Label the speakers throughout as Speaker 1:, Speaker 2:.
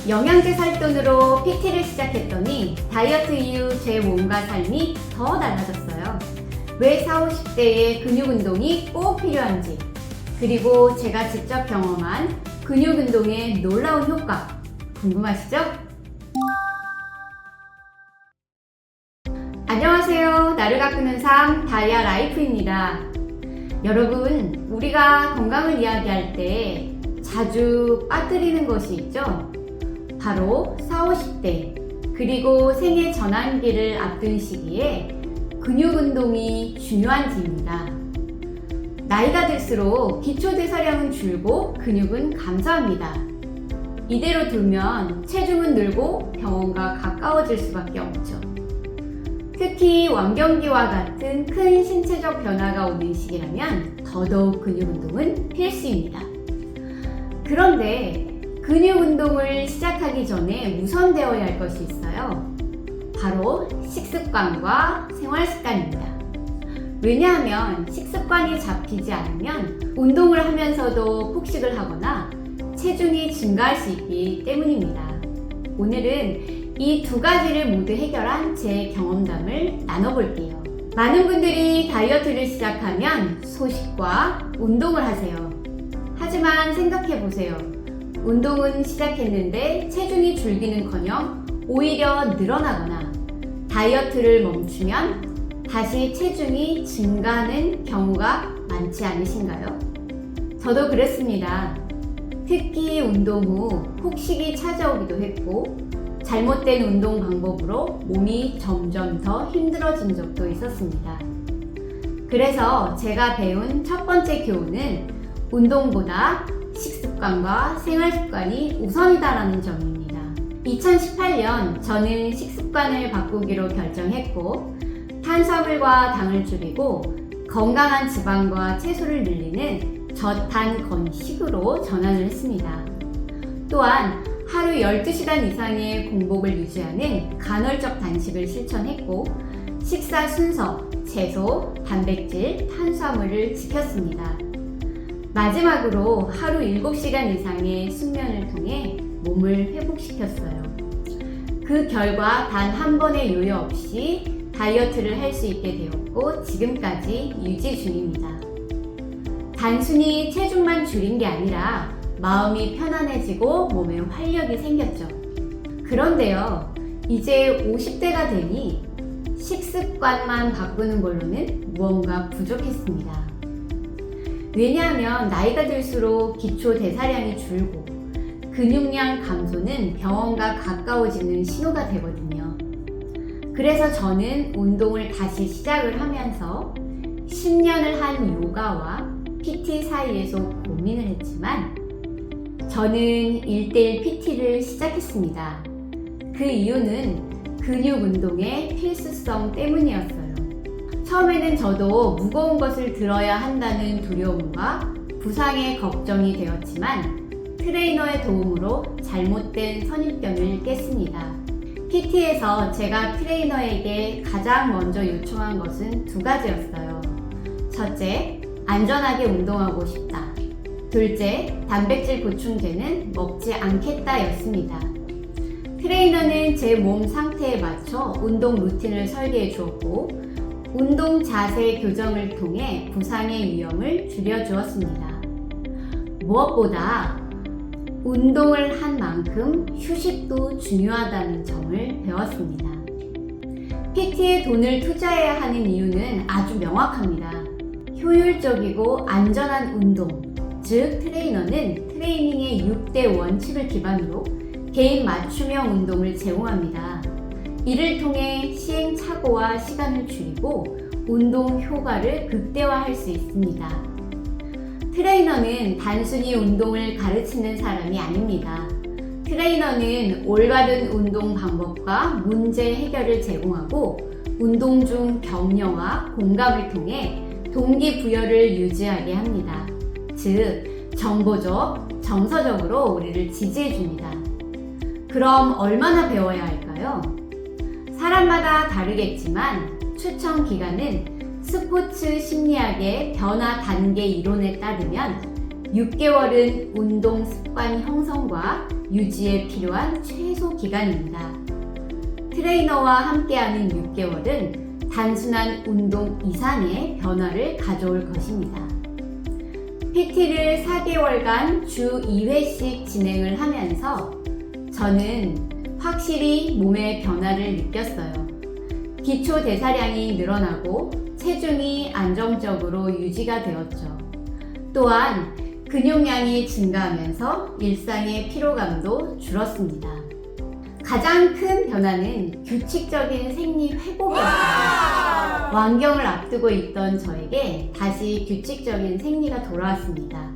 Speaker 1: 영양제 살 돈으로 PT를 시작했더니 다이어트 이후 제 몸과 삶이 더 달라졌어요. 왜 40, 50대에 근육 운동이 꼭 필요한지, 그리고 제가 직접 경험한 근육 운동의 놀라운 효과 궁금하시죠? 안녕하세요. 나를 가꾸는 삶 다이아 라이프입니다. 여러분, 우리가 건강을 이야기할 때 자주 빠뜨리는 것이 있죠? 바로 40, 50대 그리고 생애 전환기를 앞둔 시기에 근육 운동이 중요한지입니다. 나이가 들수록 기초대사량은 줄고 근육은 감소합니다. 이대로 두면 체중은 늘고 병원과 가까워질 수밖에 없죠. 특히 완경기와 같은 큰 신체적 변화가 오는 시기라면 더더욱 근육 운동은 필수입니다. 그런데 근육 운동을 시작하기 전에 우선되어야 할 것이 있어요. 바로 식습관과 생활 습관입니다. 왜냐하면 식습관이 잡히지 않으면 운동을 하면서도 폭식을 하거나 체중이 증가할 수 있기 때문입니다. 오늘은 이 두 가지를 모두 해결한 제 경험담을 나눠볼게요. 많은 분들이 다이어트를 시작하면 소식과 운동을 하세요. 하지만 생각해보세요. 운동은 시작했는데 체중이 줄기는커녕 오히려 늘어나거나 다이어트를 멈추면 다시 체중이 증가하는 경우가 많지 않으신가요? 저도 그랬습니다. 특히 운동 후 폭식이 찾아오기도 했고 잘못된 운동 방법으로 몸이 점점 더 힘들어진 적도 있었습니다. 그래서 제가 배운 첫 번째 교훈은 운동보다 식습관과 생활습관이 우선이다라는 점입니다. 2018년 저는 식습관을 바꾸기로 결정했고 탄수화물과 당을 줄이고 건강한 지방과 채소를 늘리는 저탄 건식으로 전환을 했습니다. 또한 하루 12시간 이상의 공복을 유지하는 간헐적 단식을 실천했고 식사 순서, 채소, 단백질, 탄수화물을 지켰습니다. 마지막으로 하루 7시간 이상의 숙면을 통해 몸을 회복시켰어요. 그 결과 단 한 번의 요요 없이 다이어트를 할 수 있게 되었고 지금까지 유지 중입니다. 단순히 체중만 줄인 게 아니라 마음이 편안해지고 몸에 활력이 생겼죠. 그런데요, 이제 50대가 되니 식습관만 바꾸는 걸로는 무언가 부족했습니다. 왜냐하면 나이가 들수록 기초 대사량이 줄고 근육량 감소는 병원과 가까워지는 신호가 되거든요. 그래서 저는 운동을 다시 시작을 하면서 10년을 한 요가와 PT 사이에서 고민을 했지만 저는 1:1 PT를 시작했습니다. 그 이유는 근육 운동의 필수성 때문이었어요. 처음에는 저도 무거운 것을 들어야 한다는 두려움과 부상의 걱정이 되었지만 트레이너의 도움으로 잘못된 선입견을 깼습니다. PT에서 제가 트레이너에게 가장 먼저 요청한 것은 두 가지였어요. 첫째, 안전하게 운동하고 싶다. 둘째, 단백질 보충제는 먹지 않겠다 였습니다. 트레이너는 제 몸 상태에 맞춰 운동 루틴을 설계해 주었고 운동 자세 교정을 통해 부상의 위험을 줄여주었습니다. 무엇보다 운동을 한 만큼 휴식도 중요하다는 점을 배웠습니다. PT에 돈을 투자해야 하는 이유는 아주 명확합니다. 효율적이고 안전한 운동, 즉 트레이너는 트레이닝의 6대 원칙을 기반으로 개인 맞춤형 운동을 제공합니다. 이를 통해 시행착오와 시간을 줄이고 운동 효과를 극대화할 수 있습니다. 트레이너는 단순히 운동을 가르치는 사람이 아닙니다. 트레이너는 올바른 운동 방법과 문제 해결을 제공하고 운동 중 격려와 공감을 통해 동기부여를 유지하게 합니다. 즉, 정보적, 정서적으로 우리를 지지해줍니다. 그럼 얼마나 배워야 할까요? 사람마다 다르겠지만 추천 기간은 스포츠 심리학의 변화 단계 이론에 따르면 6개월은 운동 습관 형성과 유지에 필요한 최소 기간입니다. 트레이너와 함께하는 6개월은 단순한 운동 이상의 변화를 가져올 것입니다. PT를 4개월간 주 2회씩 진행을 하면서 저는 확실히 몸의 변화를 느꼈어요. 기초 대사량이 늘어나고 체중이 안정적으로 유지가 되었죠. 또한 근육량이 증가하면서 일상의 피로감도 줄었습니다. 가장 큰 변화는 규칙적인 생리 회복이었어요. 완경을 앞두고 있던 저에게 다시 규칙적인 생리가 돌아왔습니다.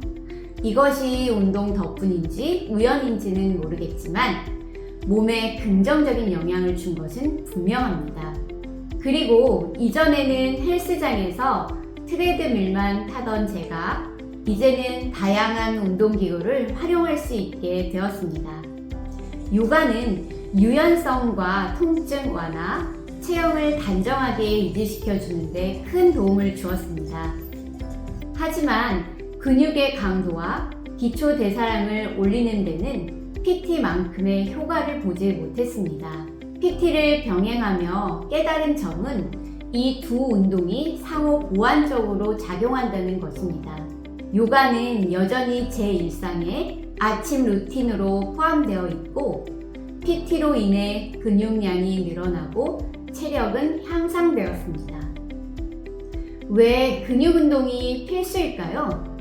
Speaker 1: 이것이 운동 덕분인지 우연인지는 모르겠지만 몸에 긍정적인 영향을 준 것은 분명합니다. 그리고 이전에는 헬스장에서 트레드밀만 타던 제가 이제는 다양한 운동기구를 활용할 수 있게 되었습니다. 요가는 유연성과 통증 완화, 체형을 단정하게 유지시켜 주는데 큰 도움을 주었습니다. 하지만 근육의 강도와 기초 대사량을 올리는 데는 PT만큼의 효과를 보지 못했습니다. PT를 병행하며 깨달은 점은 이 두 운동이 상호 보완적으로 작용한다는 것입니다. 요가는 여전히 제 일상에 아침 루틴으로 포함되어 있고 PT로 인해 근육량이 늘어나고 체력은 향상되었습니다. 왜 근육 운동이 필수일까요?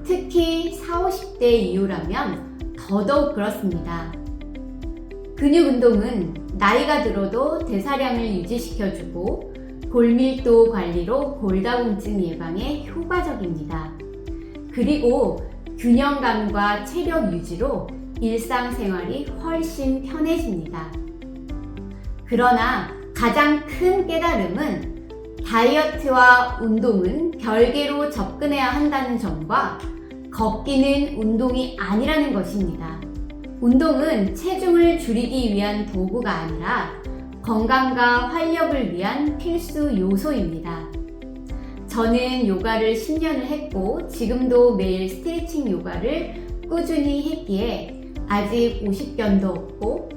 Speaker 1: 특히 40, 50대 이후라면 더더욱 그렇습니다. 근육 운동은 나이가 들어도 대사량을 유지시켜주고 골밀도 관리로 골다공증 예방에 효과적입니다. 그리고 균형감과 체력 유지로 일상생활이 훨씬 편해집니다. 그러나 가장 큰 깨달음은 다이어트와 운동은 별개로 접근해야 한다는 점과 걷기는 운동이 아니라는 것입니다. 운동은 체중을 줄이기 위한 도구가 아니라 건강과 활력을 위한 필수 요소입니다. 저는 요가를 10년을 했고 지금도 매일 스트레칭 요가를 꾸준히 했기에 아직 50견도 없고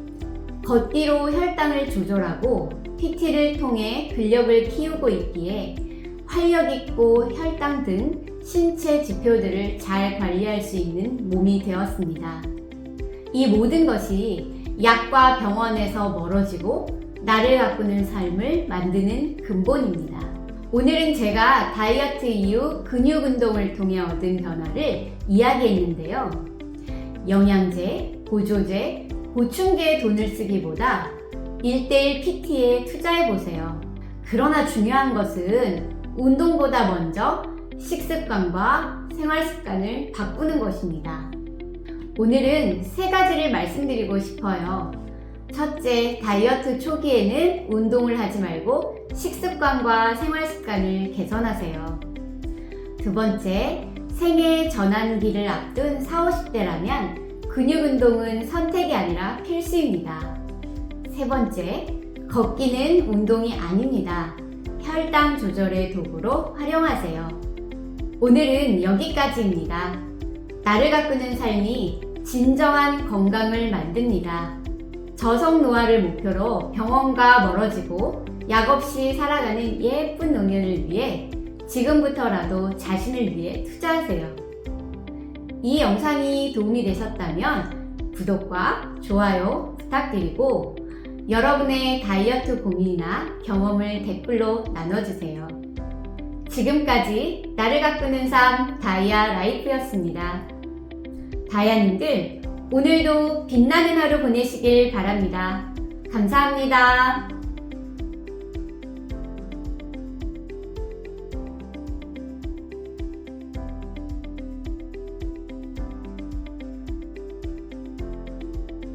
Speaker 1: 걷기로 혈당을 조절하고 PT를 통해 근력을 키우고 있기에 활력 있고 혈당 등 신체 지표들을 잘 관리할 수 있는 몸이 되었습니다. 이 모든 것이 약과 병원에서 멀어지고 나를 가꾸는 삶을 만드는 근본입니다. 오늘은 제가 다이어트 이후 근육 운동을 통해 얻은 변화를 이야기했는데요. 영양제, 보조제, 보충제에 돈을 쓰기보다 1:1 PT에 투자해보세요. 그러나 중요한 것은 운동보다 먼저 식습관과 생활습관을 바꾸는 것입니다. 오늘은 3가지를 말씀드리고 싶어요. 첫째, 다이어트 초기에는 운동을 하지 말고 식습관과 생활습관을 개선하세요. 두 번째, 생애 전환기를 앞둔 40, 50대라면 근육 운동은 선택이 아니라 필수입니다. 세 번째, 걷기는 운동이 아닙니다. 혈당 조절의 도구로 활용하세요. 오늘은 여기까지입니다. 나를 가꾸는 삶이 진정한 건강을 만듭니다. 저속 노화를 목표로 병원과 멀어지고 약 없이 살아가는 예쁜 노년을 위해 지금부터라도 자신을 위해 투자하세요. 이 영상이 도움이 되셨다면 구독과 좋아요 부탁드리고 여러분의 다이어트 고민이나 경험을 댓글로 나눠주세요. 지금까지 나를 가꾸는 삶 다이아 라이프였습니다. 다이아님들 오늘도 빛나는 하루 보내시길 바랍니다. 감사합니다.